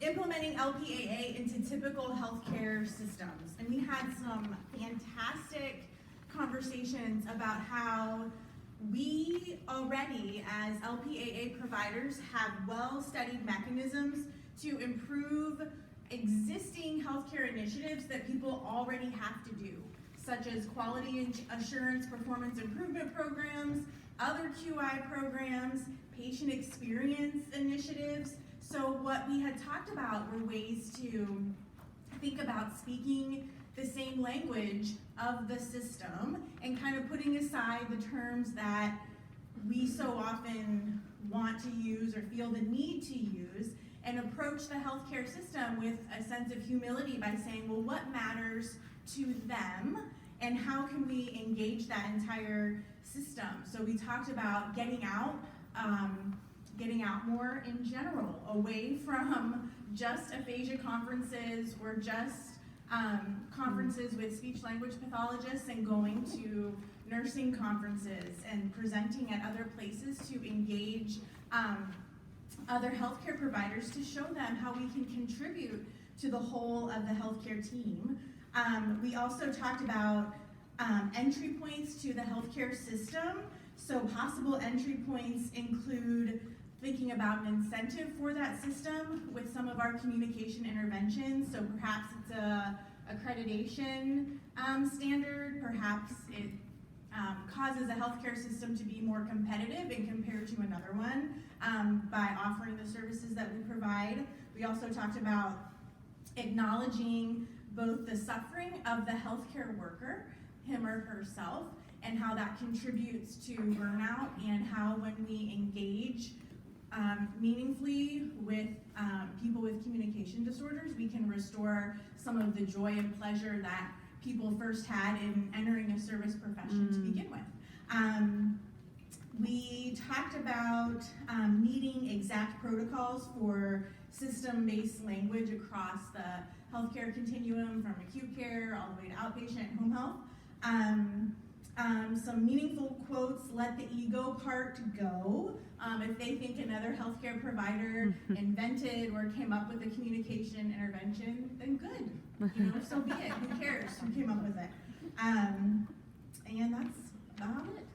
implementing LPAA into typical healthcare systems. And we had some fantastic conversations about how we already, as LPAA providers, have well-studied mechanisms to improve existing healthcare initiatives that people already have to do, such as quality assurance performance improvement programs, other QI programs, patient experience initiatives. So what we had talked about were ways to think about speaking the same language of the system and kind of putting aside the terms that we so often want to use or feel the need to use, and approach the healthcare system with a sense of humility by saying, well, what matters to them and how can we engage that entire system? So we talked about getting out more in general, away from just aphasia conferences or just conferences with speech-language pathologists, and going to nursing conferences and presenting at other places to engage other healthcare providers to show them how we can contribute to the whole of the healthcare team. We also talked about entry points to the healthcare system. So possible entry points include thinking about an incentive for that system with some of our communication interventions. So perhaps it's a accreditation standard, perhaps it causes a healthcare system to be more competitive and compared to another one by offering the services that we provide. We also talked about acknowledging both the suffering of the healthcare worker, him or herself, and how that contributes to burnout, and how when we engage meaningfully with people with communication disorders, we can restore some of the joy and pleasure that people first had in entering a service profession to begin with. We talked about needing exact protocols for system-based language across the healthcare continuum, from acute care all the way to outpatient and home health. Some meaningful quotes: let the ego part go. If they think another healthcare provider invented or came up with a communication intervention, then good. So be it. Who cares who came up with it? And that's about it.